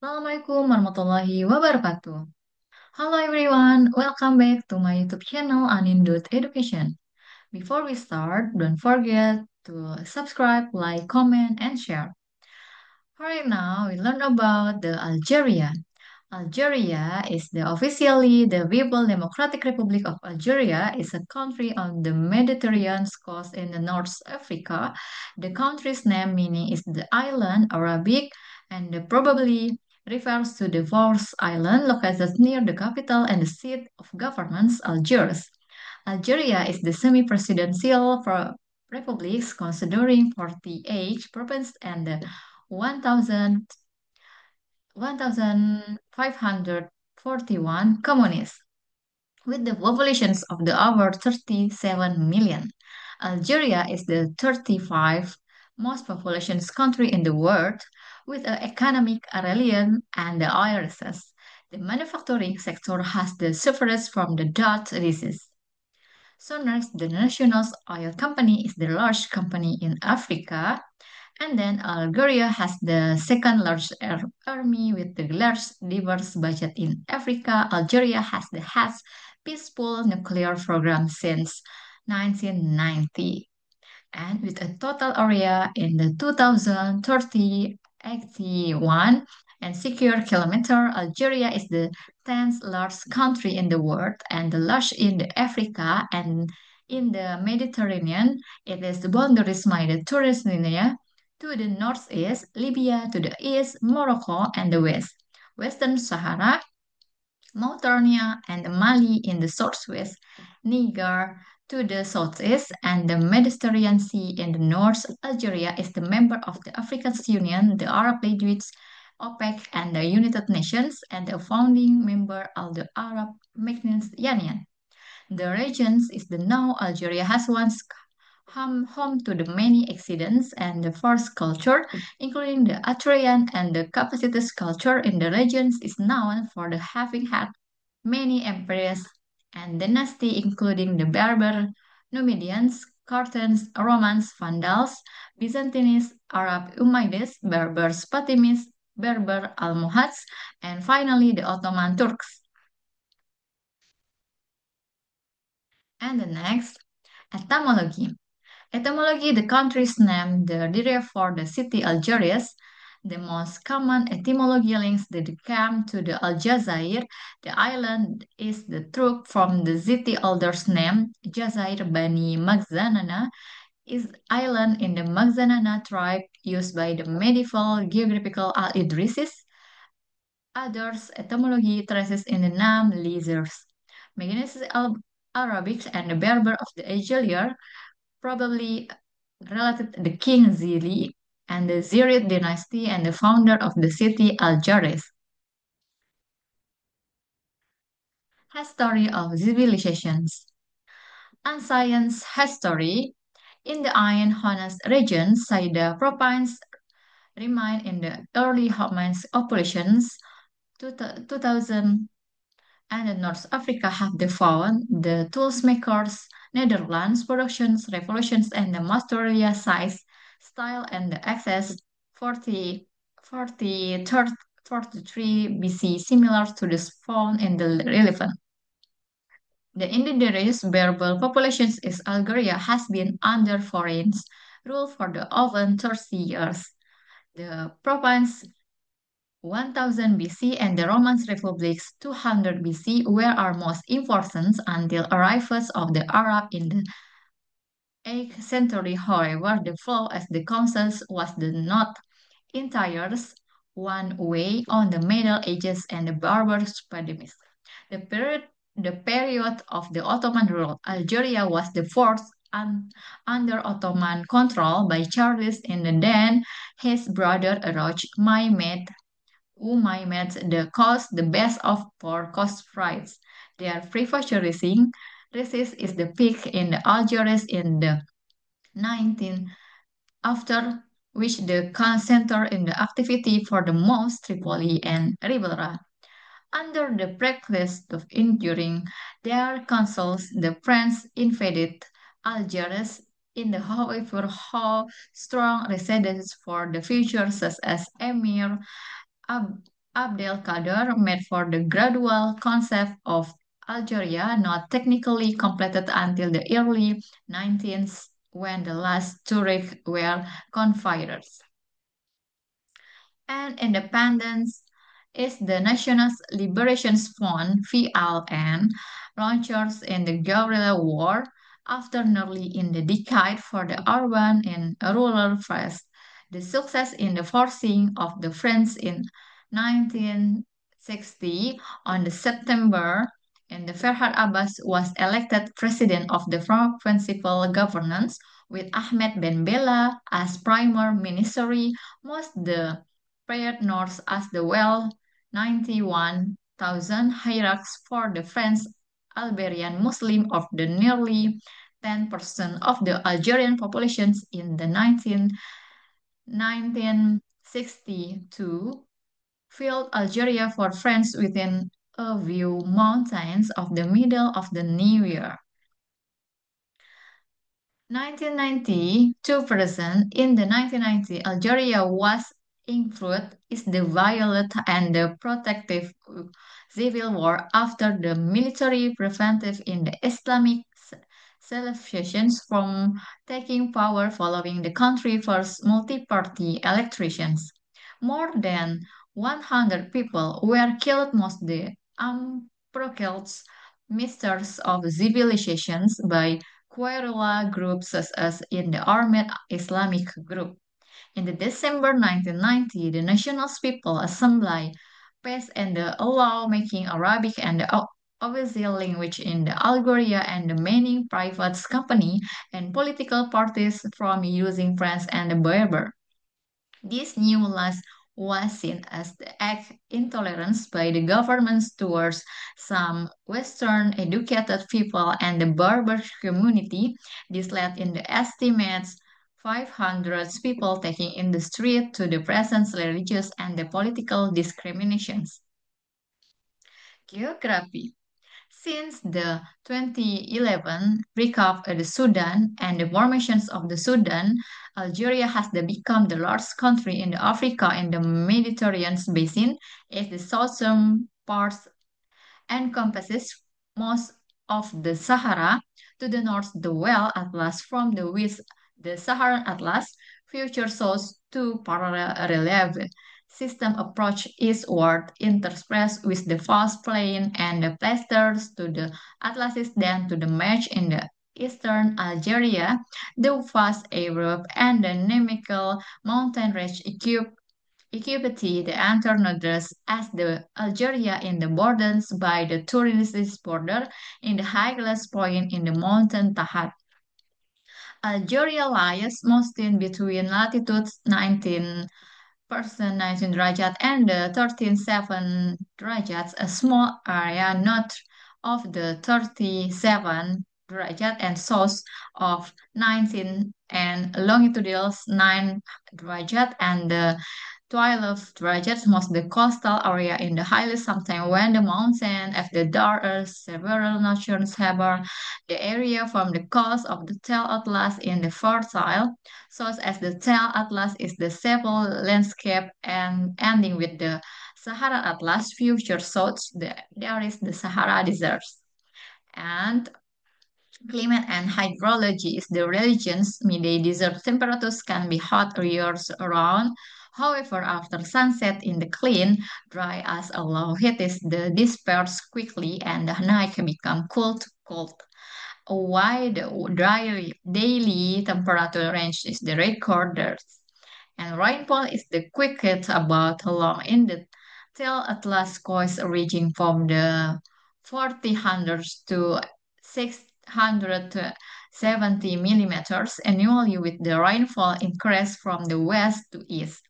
Assalamualaikum warahmatullahi wabarakatuh. Hello everyone, welcome back to my YouTube channel Anindut Education. Before we start, don't forget to subscribe, like, comment, and share. Right now, we learn about the Algeria. Algeria is officially the People Democratic Republic of Algeria is a country on the Mediterranean coast in the North Africa. The country's name meaning is the island Arabic and probably refers to the Fars Island located near the capital and the seat of governments, Algiers. Algeria is the semi-presidential republic considering 48 provinces and the 1,000 1,541 communists, with the populations of the over 37 million. Algeria is the 35th most populous country in the world, with an economic reliance and the irises. The manufacturing sector has the suffered from the drought disease. So next, the National Oil Company is the largest company in Africa. And then Algeria has the second largest army with the largest diverse budget in Africa. Algeria has the has peaceful nuclear program since 1990 and with a total area in the 2030 81 and square kilometer. Algeria is the 10th largest country in the world and the largest in the Africa and in the Mediterranean. It is the boundaries by the Tunisia to the northeast, Libya to the east, Morocco and the west, Western Sahara, Mauritania and Mali in the southwest, Niger to the southeast, and the Mediterranean Sea in the north. Algeria is the member of the African Union, the Arab League, OPEC, and the United Nations, and a founding member of the Arab Mediterranean. The region is the now Algeria has once home to the many accidents and the first culture, including the Atrayan and the Capacitus culture in the regions is known for the having had many emperors and dynasty including the Berber, Numidians, Carthage, Romans, Vandals, Byzantines, Arab Umayyads, Berbers, Fatimids, Berber Almohads, and finally the Ottoman Turks. And the next, etymology. Etymology, the country's name, the derived for the city Algiers. The most common etymology links the Deccan to the Aljazair. The island is the troop from the city elder's name, Jazair Bani Magzanana, is island in the Magzanana tribe used by the medieval geographical Al-Idrisis. Others etymology traces in the name lizards. Meganesis Arabic and the Berber of the Algeria probably related to the King Zili and the Zirid dynasty and the founder of the city Algiers. History of civilizations. Ancient history in the Iron Honest region, Saida province remained in the early Homans populations 2000 and in North Africa have defined the tools makers, Netherlands productions, revolutions, and the Australia size, style, and the access 40, 40, 43 BC, similar to the found in the relevant. The indigenous Berber populations in Algeria has been under foreign rule for the over 30 years. The province 1000 BC and the Roman republics 200 BC were our most important until arrivals of the Arab in the 8th century. However, the flow as the councils was the not entire one way on the Middle Ages and the Berber pandemics. The period the period of the Ottoman rule, Algeria was the fourth under Ottoman control by Charles and then his brother Roch Mehmed Umayyads the cost the best of for cost price. Their prefaturing resist is the peak in the Algiers in the 19th, after which the center in the activity for the most Tripoli and Ribera. Under the pretext of enduring their counsels, the French invaded Algiers in the however how strong resistance for the future such as Emir Abdelkader made for the gradual concept of Algeria, not technically completed until the early 19th when the last Tuareg were confederates. And independence is the National Liberation Front (VLN) launchers in the guerrilla war after nearly in the decade for the urban and rural first. The success in the forcing of the French in 1960 on the September and the Ferhat Abbas was elected president of the provincial governance with Ahmed Ben Bella as prime minister. Most the Prayer North as the well 91,000 hierarchs for the French Albanian Muslim of the nearly 10% of the Algerian populations in the 1962 filled Algeria for France within a few mountains of the middle of the new year. 1990 to present, in the 1990 Algeria was included is the violent and the protective civil war after the military preventive in the Islamic Salafists from taking power following the country's first multi-party elections. More than 100 people were killed, most the unproclaimed masters of civilizations by guerrilla groups such as in the Armed Islamic Group. In the December 1990, the National People Assembly passed and the law making Arabic and the official language in the Algeria and the many private company and political parties from using French and the Berber. This new law was seen as the act intolerance by the governments towards some Western educated people and the Berber community. This led in the estimates 500 people taking in the street to the present religious and the political discriminations. Geography. Since the 2011 breakup of the Sudan and the formations of the Sudan, Algeria has become the largest country in the Africa and the Mediterranean basin, as the southern parts encompasses most of the Sahara, to the north the Well Atlas, from the west the Saharan Atlas, future south to parallel relief system approach eastward interspersed with the vast plain and the plasters to the Atlases then to the match in the eastern Algeria, the vast Europe and the Nemical mountain range Equipity the Anternodus as the Algeria in the borders by the Tunisian border in the highest point in the mountain Tahat. Algeria lies mostly between latitudes 19 derajat and the 13.7 derajat, a small area north of the 37 derajat and south of 19 and longitudinal 9 derajat and the 12 derajat most the coastal area in the highlands sometimes when the mountain of the dark several nations have the area from the coast of the Tell Atlas in the fertile such as the Tell Atlas is the stable landscape and ending with the Sahara Atlas future south there is the Sahara deserts and climate and hydrology is the regions midday desert temperatures can be hot years around. However, after sunset in the clean, dry as a low heat is the disperse quickly and the night can become cool to cold. A wide dry daily temperature range is the recorded and rainfall is the quickest about along in the Tail Atlas coast ranging from the 400 to 670 millimeters annually with the rainfall increase from the west to east.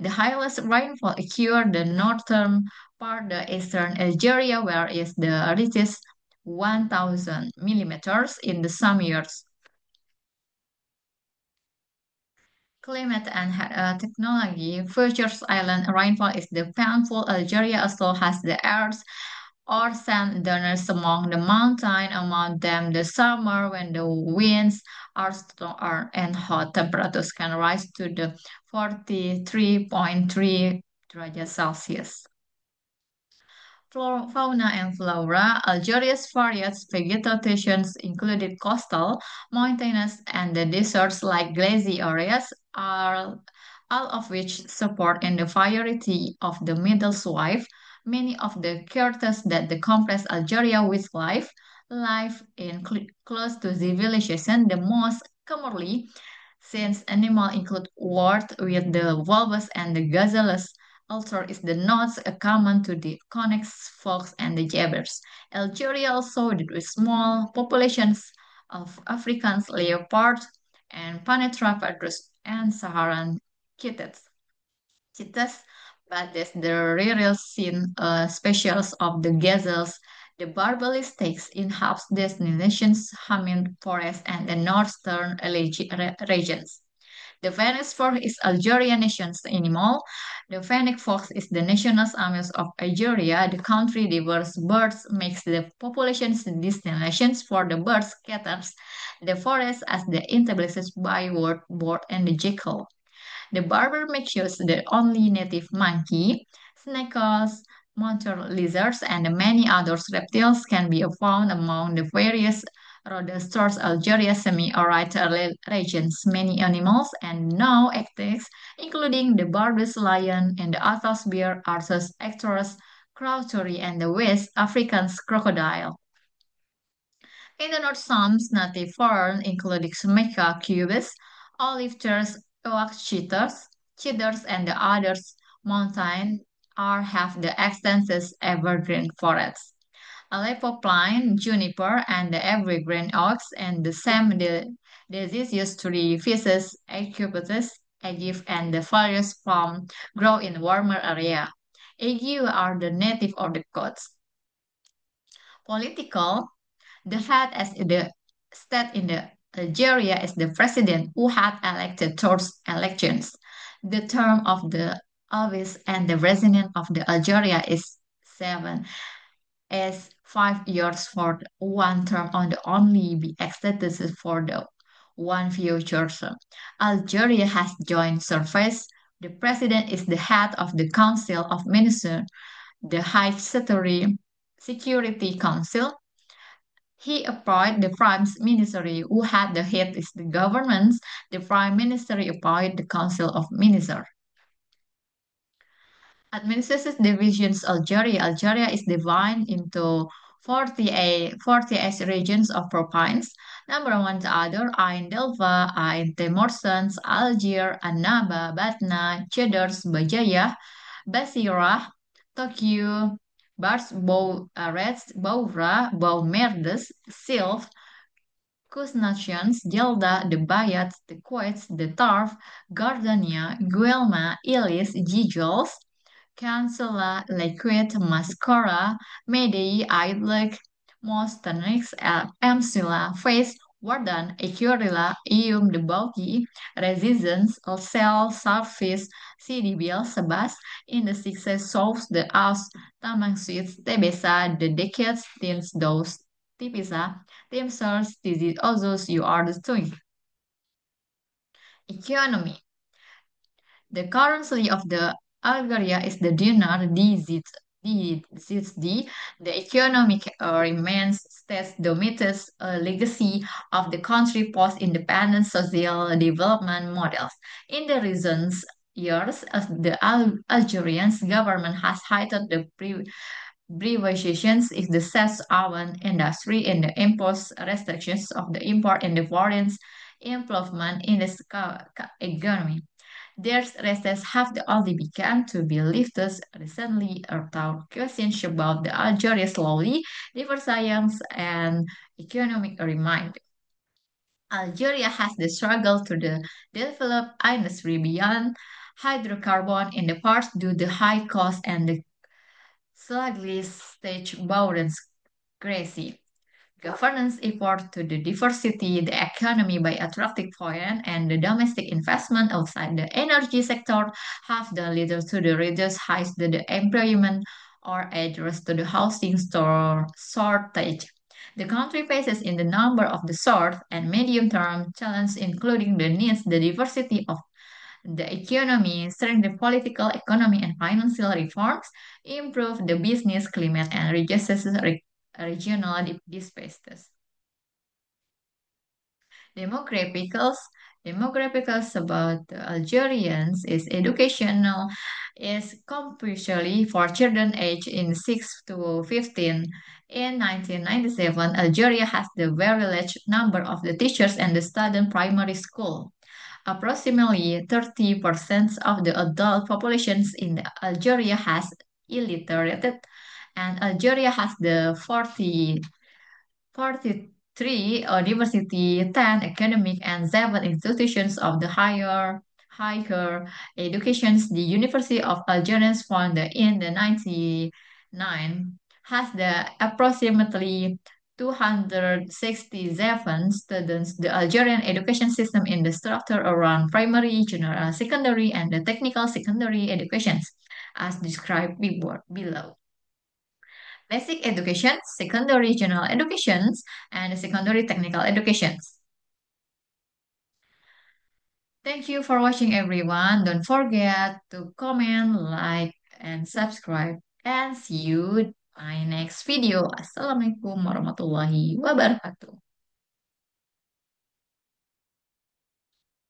The highest rainfall occurs the northern part the eastern Algeria where is the richest 1000 millimeters in the some years. Climate and technology. Futures island rainfall is the painful. Algeria also has the Earth's or sand dunes among the mountain, among them the summer when the winds are strong and hot temperatures can rise to the 43.3 derajat Celsius. Fauna and flora, Algeria's various vegetation included coastal, mountainous, and the deserts like glacier areas, are all of which support in the variety of the Middle Swift. Many of the characters that the compress Algeria with life in close to civilization. The most commonly since animals include words with the vulvas and the gazelles, also is the notes common to the Connex, fox, and the jabbers. Algeria also with small populations of Africans, leopards, and Panetra padrus and Saharan kittens. Cheetahs, but there's the rare scene specials of the gazelles, the barbary stakes in Alps destinations, Hamid Forest, and the northern regions. The Fennec fox is Algerian nation's animal. The Fennec fox is the national animal of Algeria. The country diverse birds makes the population's destinations for the bird scatters. The forest as the intablished byword bird and the jackal. The barber makes use the only native monkey, snakes, monitor lizards, and many other reptiles can be found among the various Rhodosters, Algeria, semi-arid regions. Many animals and now extinct, including the barbarous lion and the Athos bear, Arthus ectorus, crowtory, and the West African crocodile. In the North, some native ferns, including Smica cubis, olive trees, oak cheddars, and the others mountain are have the extensive evergreen forests. Aleppo pine, juniper, and the evergreen oaks, and the same deciduous tree, fishes, eucalyptus, agave, and the various palm grow in warmer area. Ague are the native of the coast. Political the head as the state in the Algeria is the president who had elected towards elections. The term of the office and the resident of the Algeria is 5 years for one term on the only be extended for the one future term. Algeria has joint service. The president is the head of the Council of Ministers, the High Security Council. He appointed the Prime Minister, who had the head is the government. The Prime Minister appointed the Council of Ministers. Administrative divisions Algeria. Algeria is divided into 48 regions of province. Number one to other Ain Delva, Ain Temorsans, Algiers, Annaba, Batna, Cedars, Bajaya, Basirah, Tokyo, Bars, Reds, Bouvra, Baumerdes, Silf, Kusnations, Gelda, the Bayat, the Quets, the Tarf, Gardania, Guelma, Ilis, Gijols, Cancela, Lequet, Mascara, Medei, Idlek, Mostanix, Amsila, Face, Wardan, Ecurilla, Ium, the Bauti, Resistance, Cell, Surface, CDBL, Sebas, in the success solves the Aus, Tamang Suits, Tebesa, the Decades, Tins, Dos, Tipisa, Timsers, Disease, Ozus, you are the twin. Economy. The currency of the Algeria is the dinar DZD. The economic remains states dominated legacy of the country post-independence social development models. In the recent years, as the Algerian government has heightened the privations is the sex-owned industry and the imposed restrictions of the import and the foreign involvement in the economy. Their resistance have only begun to be lifted recently without questions about the Algeria slowly diversifying and economic remind. Algeria has the struggle to develop industry beyond hydrocarbon in the past due to high cost and the sluggish stage burdens crazy. Governance effort to the diversity the economy by attracting foreign and the domestic investment outside the energy sector have the leader to the reduce highs to the employment or address to the housing store shortage. The country faces in the number of the short and medium term challenges including the needs the diversity of the economy, strengthen political, economy, and financial reforms, improve the business climate, and reduces regional disparities. Demographics, demographics about the Algerians is educational, is compulsory for children aged in 6 to 15. In 1997, Algeria has the very large number of the teachers and the student primary school. Approximately 30% of the adult populations in Algeria has illiterate, and Algeria has the 43 university, 10 academic, and 7 institutions of the higher educations. The University of Algiers, founded in the 99, has the approximately 267 students. The Algerian education system in the structure around primary, junior secondary, and the technical secondary educations, as described below. Basic education, secondary general educations, and secondary technical educations. Thank you for watching everyone. Don't forget to comment, like, and subscribe. And see you in my next video. Assalamualaikum warahmatullahi wabarakatuh.